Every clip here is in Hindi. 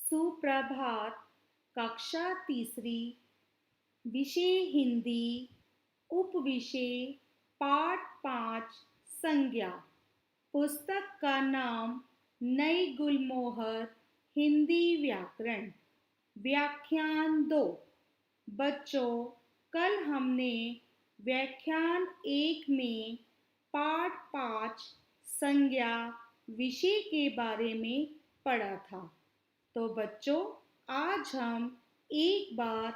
सुप्रभात। कक्षा तीसरी, विषय हिंदी, उपविषय पाठ 5, संज्ञा। पुस्तक का नाम नई गुलमोहर, हिंदी व्याकरण। व्याख्यान 2। बच्चों, कल हमने व्याख्यान 1 में पाठ 5 संज्ञा विषय के बारे में पढ़ा था। तो बच्चों, आज हम एक बार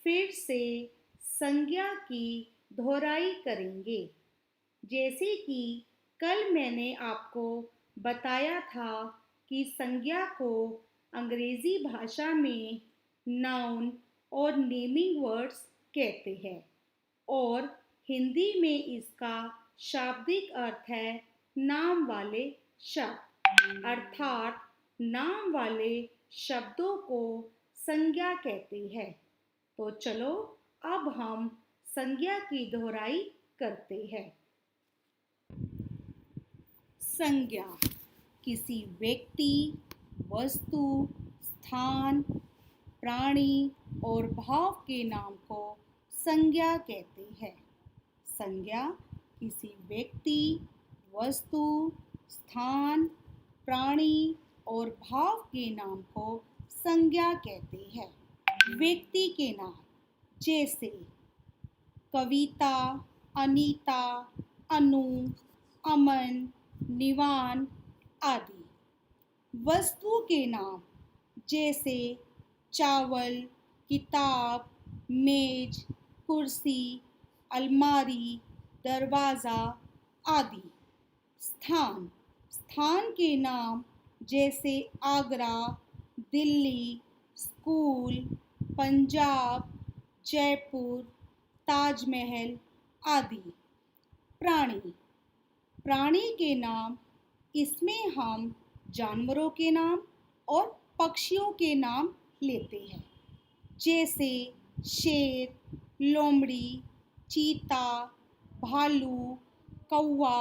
फिर से संज्ञा की दोहराई करेंगे। जैसे कि कल मैंने आपको बताया था कि संज्ञा को अंग्रेजी भाषा में नाउन और नेमिंग वर्ड्स कहते हैं और हिंदी में इसका शाब्दिक अर्थ है नाम वाले शब्द, अर्थात नाम वाले शब्दों को संज्ञा कहते हैं। तो चलो अब हम संज्ञा की दोहराई करते हैं। संज्ञा किसी व्यक्ति, वस्तु, स्थान, प्राणी और भाव के नाम को संज्ञा कहते हैं। संज्ञा किसी व्यक्ति, वस्तु, स्थान, प्राणी और भाव के नाम को संज्ञा कहते हैं। व्यक्ति के नाम जैसे कविता, अनीता, अनु, अमन, निवान आदि। वस्तु के नाम जैसे चावल, किताब, मेज, कुर्सी, अलमारी, दरवाज़ा आदि। स्थान के नाम जैसे आगरा, दिल्ली, स्कूल, पंजाब, जयपुर, ताजमहल आदि। प्राणी के नाम, इसमें हम जानवरों के नाम और पक्षियों के नाम लेते हैं, जैसे शेर, लोमड़ी, चीता, भालू, कौवा,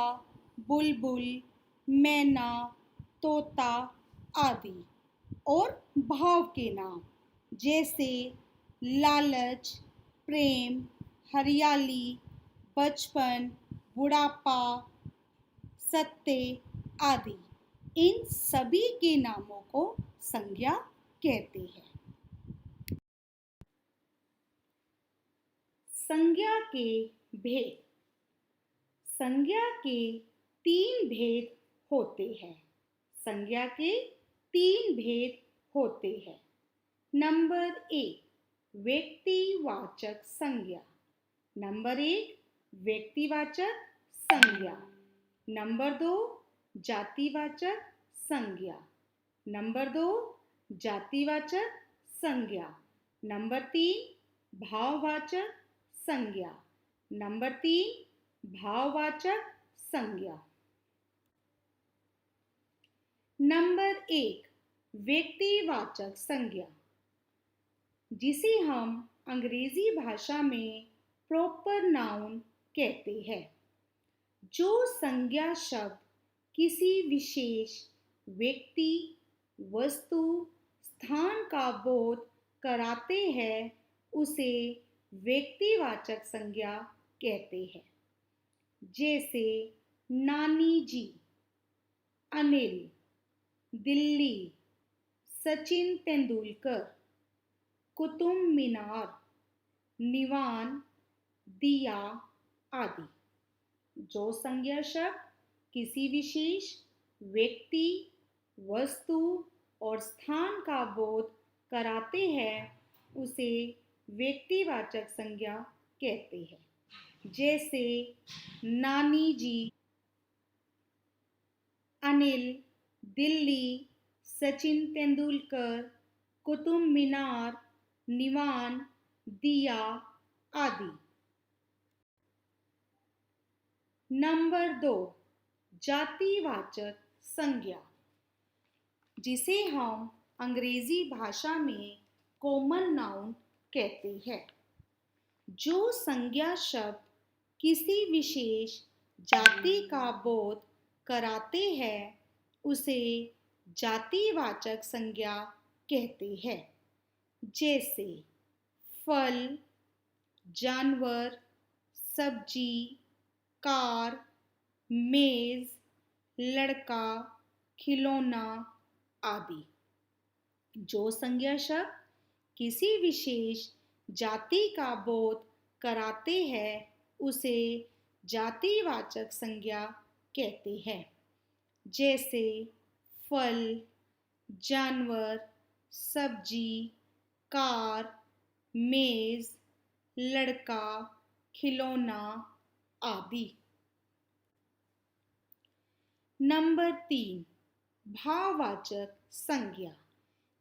बुलबुल, मैना, तोता आदि। और भाव के नाम जैसे लालच, प्रेम, हरियाली, बचपन, बुढ़ापा, सत्य आदि। इन सभी के नामों को संज्ञा कहते हैं। संज्ञा के भेद। संज्ञा के 3 भेद होते हैं। संज्ञा के 3 भेद होते हैं। नंबर 1, व्यक्तिवाचक संज्ञा। नंबर 1, व्यक्तिवाचक संज्ञा। नंबर 2, जातिवाचक संज्ञा। नंबर 2, जातिवाचक संज्ञा। नंबर 3, भाववाचक संज्ञा। नंबर 3, भाववाचक संज्ञा। नंबर 1, व्यक्तिवाचक संज्ञा, जिसे हम अंग्रेजी भाषा में प्रॉपर नाउन कहते हैं। जो संज्ञा शब्द किसी विशेष व्यक्ति, वस्तु, स्थान का बोध कराते हैं, उसे व्यक्तिवाचक संज्ञा कहते हैं। जैसे नानी जी, अनिल, दिल्ली, सचिन तेंदुलकर, कुतुब मीनार, निवान, दिया आदि। जो संज्ञा शब्द किसी विशेष व्यक्ति, वस्तु और स्थान का बोध कराते हैं, उसे व्यक्तिवाचक संज्ञा कहते हैं। जैसे नानी जी, अनिल, दिल्ली, सचिन तेंदुलकर, कुतुब मीनार, निवान, दिया आदि। नंबर 2, जातिवाचक संज्ञा, जिसे हम अंग्रेजी भाषा में कॉमन नाउन कहते हैं। जो संज्ञा शब्द किसी विशेष जाति का बोध कराते हैं, उसे जातिवाचक संज्ञा कहते हैं। जैसे फल, जानवर, सब्जी, कार, मेज, लड़का, खिलौना आदि। जो संज्ञा शब्द किसी विशेष जाति का बोध कराते हैं उसे जातिवाचक संज्ञा कहते हैं। जैसे फल, जानवर, सब्जी, कार, मेज, लड़का, खिलौना आदि। नंबर 3, भाववाचक संज्ञा,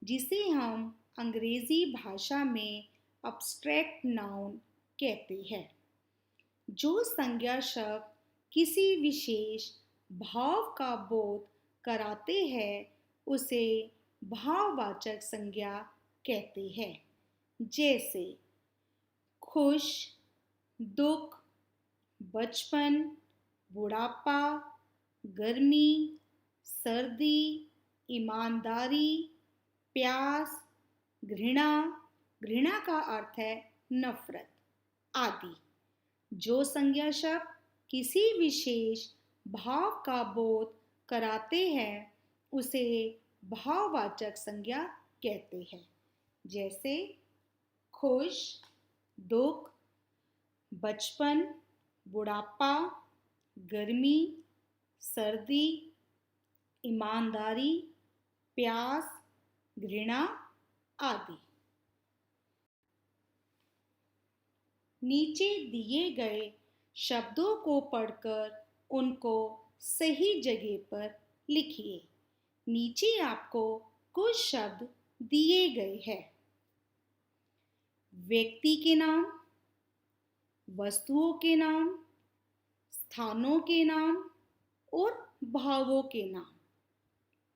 जिसे हम अंग्रेजी भाषा में अब्स्ट्रैक्ट नाउन कहते हैं। जो संज्ञा शब्द किसी विशेष भाव का बोध कराते हैं उसे भाववाचक संज्ञा कहते हैं। जैसे खुश, दुख, बचपन, बुढ़ापा, गर्मी, सर्दी, ईमानदारी, प्यास, घृणा, घृणा का अर्थ है नफरत आदि। जो संज्ञा शब्द किसी विशेष भाव का बोध कराते हैं उसे भाववाचक संज्ञा कहते हैं। जैसे खुश, दुख, बचपन, बुढ़ापा, गर्मी, सर्दी, ईमानदारी, प्यास, घृणा आदि। नीचे दिए गए शब्दों को पढ़कर उनको सही जगह पर लिखिए। नीचे आपको कुछ शब्द दिए गए हैं। व्यक्ति के नाम, वस्तुओं के नाम, स्थानों के नाम और भावों के नाम।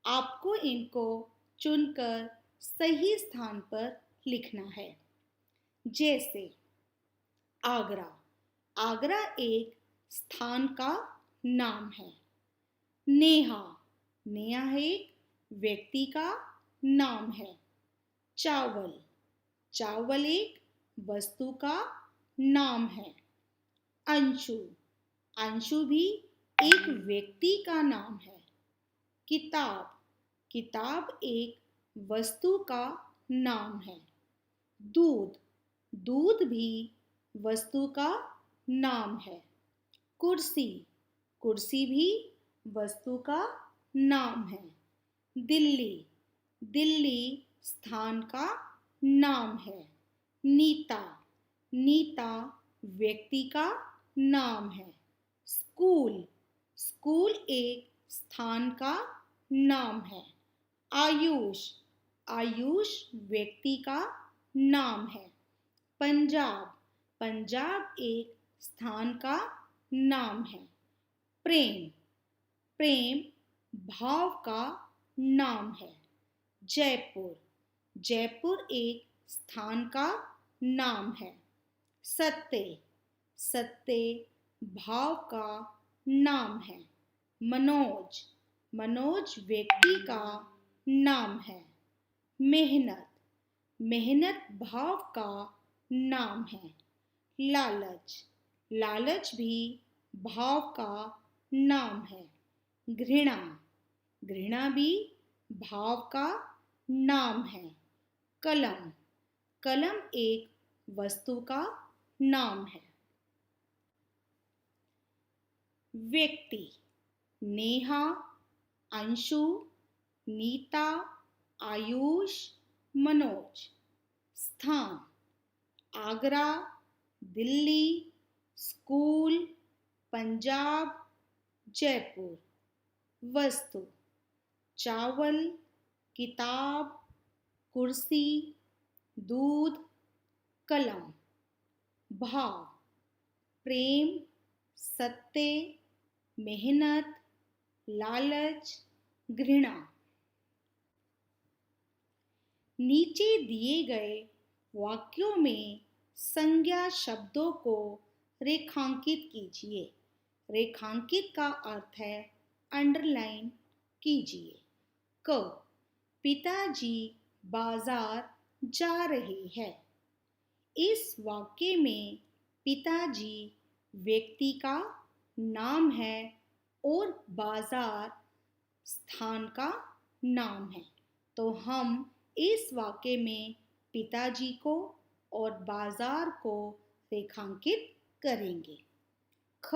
आपको इनको चुनकर सही स्थान पर लिखना है। जैसे आगरा, आगरा एक स्थान का नाम है। नेहा, नेहा एक व्यक्ति का नाम है। चावल, चावल एक वस्तु का नाम है। अंशु, अंशु भी एक व्यक्ति का नाम है। किताब, किताब एक वस्तु का नाम है। दूध, दूध भी वस्तु का नाम है। कुर्सी, कुर्सी भी वस्तु का नाम है। दिल्ली, दिल्ली स्थान का नाम है। नीता, नीता व्यक्ति का नाम है। स्कूल, स्कूल एक स्थान का नाम है। आयुष, आयुष व्यक्ति का नाम है। पंजाब, पंजाब एक स्थान का नाम है। प्रेम, प्रेम भाव का नाम है। जयपुर, जयपुर एक स्थान का नाम है। सत्ते, सत्ते भाव का नाम है। मनोज, मनोज व्यक्ति का नाम है। मेहनत, मेहनत भाव का नाम है। लालच, लालच भी भाव का नाम है। घृणा, घृणा भी भाव का नाम है। कलम, कलम एक वस्तु का नाम है। व्यक्ति, नेहा, अंशु, नीता, आयुष, मनोज। स्थान, आगरा, दिल्ली, स्कूल, पंजाब, जयपुर। वस्तु, चावल, किताब, कुर्सी, दूध, कलम। भाव, प्रेम, सत्ते, मेहनत, लालच, घृणा। नीचे दिए गए वाक्यों में संज्ञा शब्दों को रेखांकित कीजिए। रेखांकित का अर्थ है अंडरलाइन कीजिए। क, पिताजी बाजार जा रहे हैं। इस वाक्य में पिताजी व्यक्ति का नाम है और बाजार स्थान का नाम है। तो हम इस वाक्य में पिताजी को और बाजार को रेखांकित करेंगे। ख,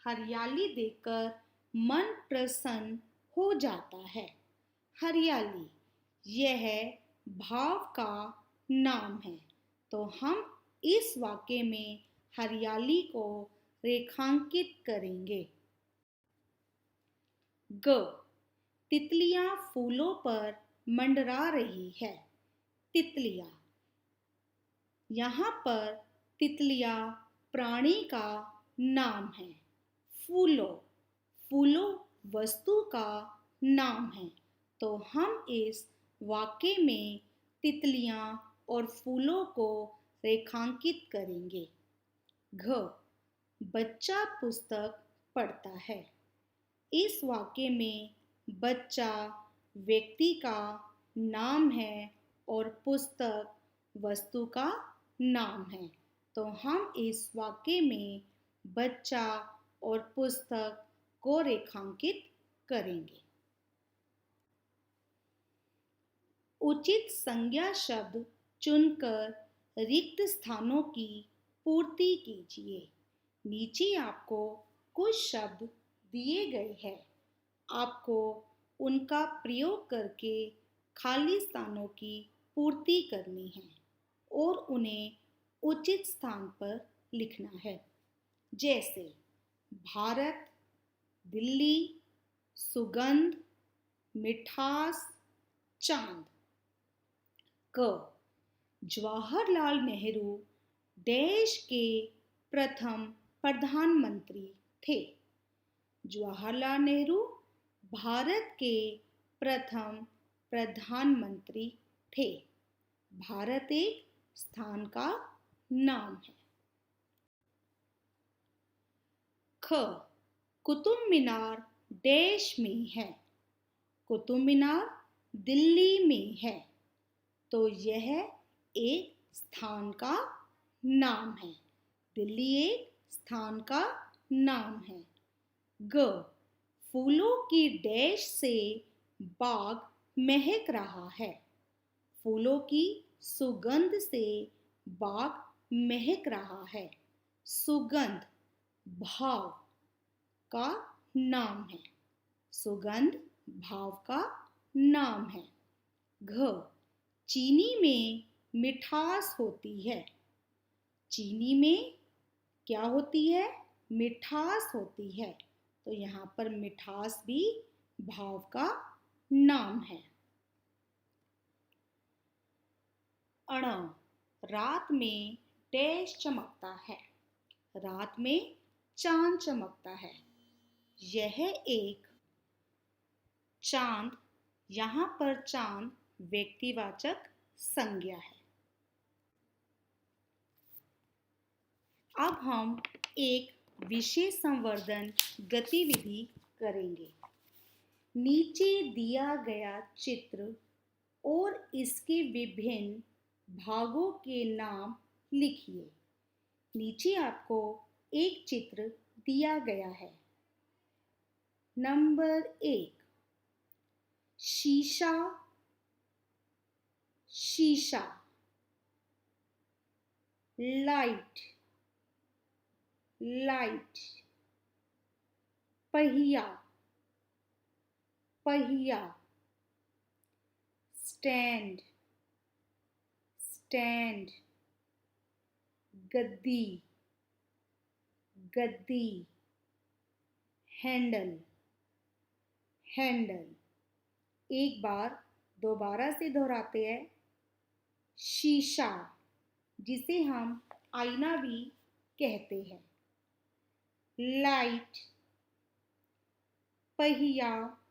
हरियाली देखकर मन प्रसन्न हो जाता है। हरियाली यह भाव का नाम है। तो हम इस वाक्य में हरियाली को रेखांकित करेंगे। ग, तितलियां फूलों पर मंडरा रही है। तितलियां, यहाँ पर तितलियां प्राणी का नाम है। फूलों, फूलों वस्तु का नाम है। तो हम इस वाक्य में तितलियां और फूलों को रेखांकित करेंगे। घ, बच्चा पुस्तक पढ़ता है। इस वाक्य में बच्चा व्यक्ति का नाम है और पुस्तक वस्तु का नाम है। तो हम इस वाक्य में बच्चा और पुस्तक को रेखांकित करेंगे। उचित संज्ञा शब्द चुनकर रिक्त स्थानों की पूर्ति कीजिए। नीचे आपको कुछ शब्द दिए गए हैं। आपको उनका प्रयोग करके खाली स्थानों की पूर्ति करनी है और उन्हें उचित स्थान पर लिखना है। जैसे भारत, दिल्ली, सुगंध, मिठास, चांद। क, जवाहरलाल नेहरू देश के प्रथम प्रधानमंत्री थे। जवाहरलाल नेहरू भारत के प्रथम प्रधानमंत्री थे। भारत एक स्थान का नाम है। ख, कुतुब मीनार देश में है। कुतुब मीनार दिल्ली में है। तो यह एक स्थान का नाम है। दिल्ली एक स्थान का नाम है। ग, फूलों की डैश से बाग महक रहा है। फूलों की सुगंध से बाग महक रहा है। सुगंध भाव का नाम है। सुगंध भाव का नाम है। घ, चीनी में मिठास होती है। चीनी में क्या होती है? मिठास होती है। तो यहाँ पर मिठास भी भाव का नाम है। अण, रात में डैश चमकता है। रात में चांद चमकता है। यह एक चांद, यहाँ पर चांद व्यक्तिवाचक संज्ञा है। अब हम एक विशेष संवर्धन गतिविधि करेंगे। नीचे दिया गया चित्र और इसके विभिन्न भागों के नाम लिखिए। नीचे आपको एक चित्र दिया गया है। नंबर 1, शीशा, शीशा। Light, light. पहिया, पहिया। Stand, stand. गद्दी, गद्दी। Handle, handle. एक बार दोबारा से दोहराते हैं। शीशा, जिसे हम आईना भी कहते हैं। लाइट, पहिया,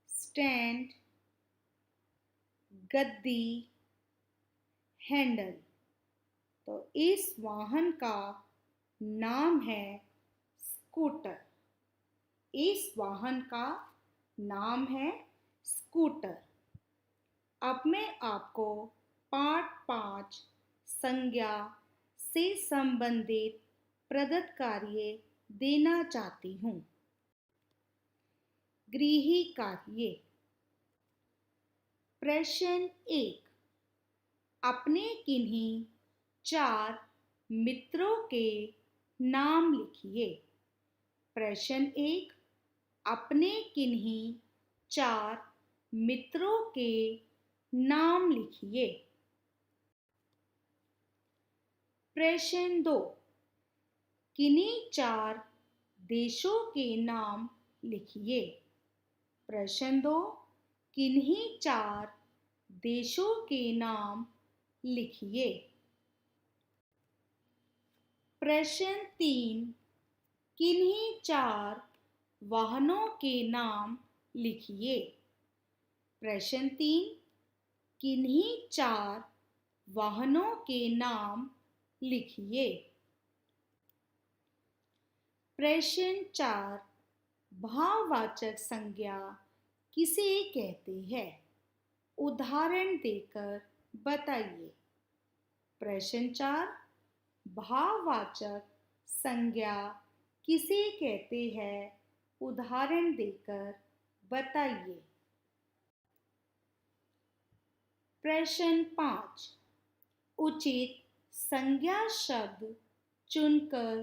स्टैंड, गद्दी, हैंडल। तो इस वाहन का नाम है स्कूटर। इस वाहन का नाम है स्कूटर। अब मैं आपको पाठ 5 संज्ञा से संबंधित प्रदत्त कार्य देना चाहती हूँ। गृही कार्य। प्रश्न 1। अपने किन्हीं 4 मित्रों के नाम लिखिए। प्रश्न 1। अपने किन्हीं 4 मित्रों के नाम लिखिए। प्रश्न 2। किन्हीं 4 देशों के नाम लिखिए। प्रश्न 2। किन्हीं 4 देशों के नाम लिखिए। प्रश्न 3। किन्हीं 4 वाहनों के नाम लिखिए। प्रश्न 3। किन्हीं 4 वाहनों के नाम लिखिए। प्रश्न 4। भाववाचक संज्ञा किसे कहते हैं? उदाहरण देकर बताइए। प्रश्न 4। भाववाचक संज्ञा किसे कहते हैं? उदाहरण देकर बताइए। प्रश्न 5। उचित संज्ञा शब्द चुनकर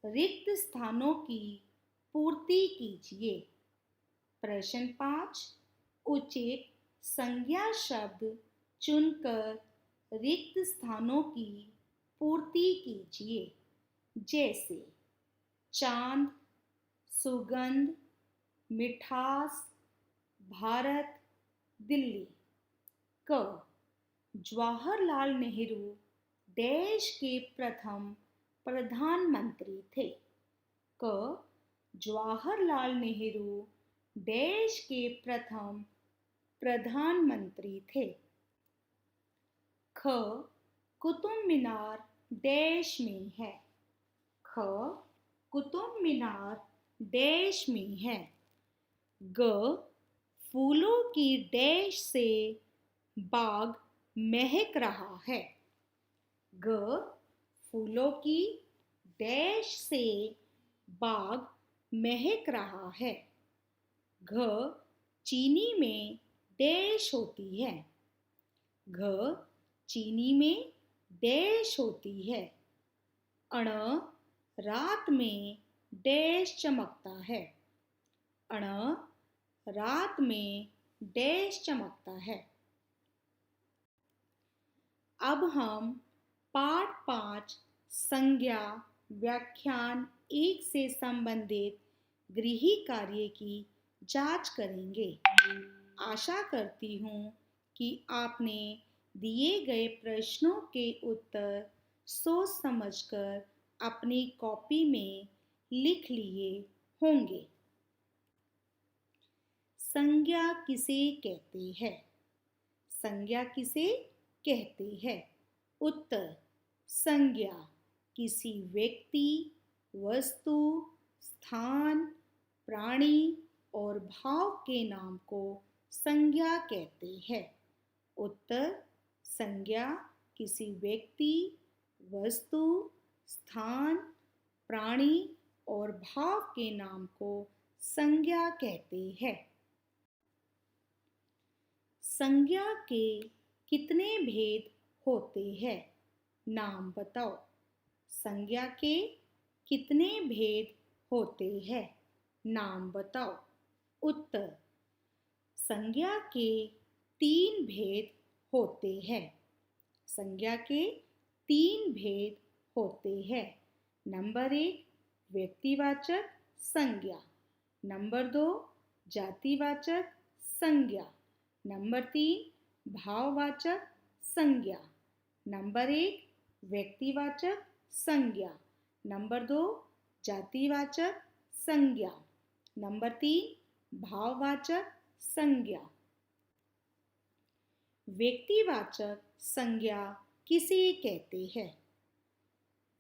रिक्त स्थानों की पूर्ति कीजिए। प्रश्न 5। उचित संज्ञा शब्द चुनकर रिक्त स्थानों की पूर्ति कीजिए। जैसे चांद, सुगंध, मिठास, भारत, दिल्ली। क। जवाहरलाल नेहरू देश के प्रथम प्रधानमंत्री थे। क। जवाहरलाल नेहरू देश के प्रथम प्रधानमंत्री थे। ख। कुतुब मीनार देश में है। ख। कुतुब मीनार देश में है। ग। फूलों की डैश से बाग महक रहा है। ग। फूलों की डैश से बाग महक रहा है। घ। चीनी में डैश होती है। घ। चीनी में डैश होती है। अण। रात में डैश चमकता है। अण। रात में डैश चमकता है। अब हम पाठ 5 संज्ञा व्याख्यान 1 से संबंधित गृही कार्य की जांच करेंगे। आशा करती हूँ कि आपने दिए गए प्रश्नों के उत्तर सोच समझकर अपनी कॉपी में लिख लिए होंगे। संज्ञा किसे कहते हैं? संज्ञा किसे कहते हैं? उत्तर। संज्ञा किसी व्यक्ति, वस्तु, स्थान, प्राणी और भाव के नाम को संज्ञा कहते हैं। उत्तर। संज्ञा किसी व्यक्ति, वस्तु, स्थान, प्राणी और भाव के नाम को संज्ञा कहते हैं। संज्ञा के कितने भेद होते हैं? नाम बताओ। संज्ञा के कितने भेद होते हैं? नाम बताओ। उत्तर। संज्ञा के 3 भेद होते हैं। संज्ञा के 3 भेद होते हैं। नंबर 1 व्यक्तिवाचक संज्ञा। नंबर 2 जातिवाचक संज्ञा। नंबर 3 भाववाचक संज्ञा। नंबर 1 व्यक्तिवाचक संज्ञा। नंबर 2 जातिवाचक संज्ञा। नंबर 3 भाववाचक संज्ञा। व्यक्तिवाचक संज्ञा किसे कहते हैं?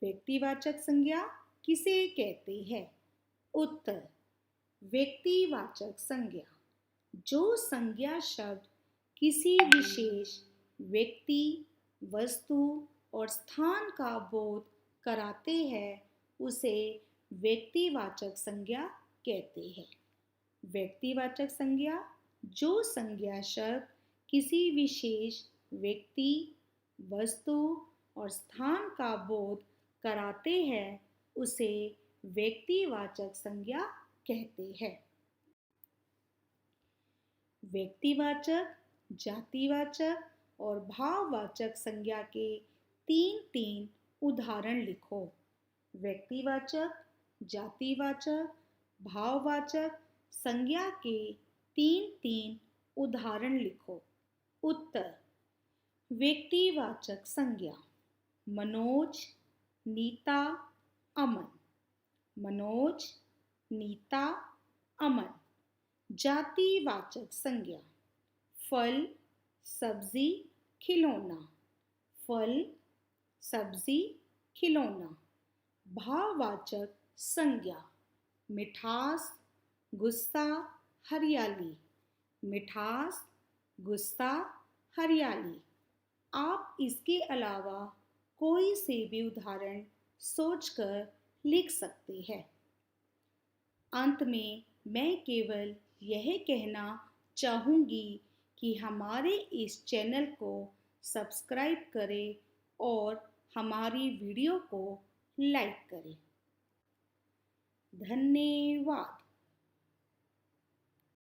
व्यक्तिवाचक संज्ञा किसे कहते हैं? उत्तर। व्यक्तिवाचक संज्ञा जो संज्ञा शब्द किसी विशेष व्यक्ति, वस्तु और स्थान का बोध कराते हैं उसे व्यक्तिवाचक संज्ञा कहते हैं। व्यक्तिवाचक संज्ञा जो संज्ञा शब्द किसी विशेष व्यक्ति, वस्तु और स्थान का बोध कराते हैं उसे व्यक्तिवाचक संज्ञा कहते हैं। व्यक्तिवाचक, जातिवाचक और भाववाचक संज्ञा के तीन तीन उदाहरण लिखो। व्यक्तिवाचक, जातिवाचक, भाववाचक संज्ञा के तीन तीन उदाहरण लिखो। उत्तर: व्यक्तिवाचक संज्ञा मनोज, नीता, अमन। मनोज, नीता, अमन। जातिवाचक संज्ञा फल, सब्जी, खिलौना। फल, सब्जी, खिलौना। भाववाचक संज्ञा मिठास, गुस्सा, हरियाली। मिठास, गुस्सा, हरियाली। आप इसके अलावा कोई से भी उदाहरण सोचकर लिख सकते हैं। अंत में मैं केवल यह कहना चाहूँगी कि हमारे इस चैनल को सब्सक्राइब करें और हमारी वीडियो को लाइक करें। धन्यवाद।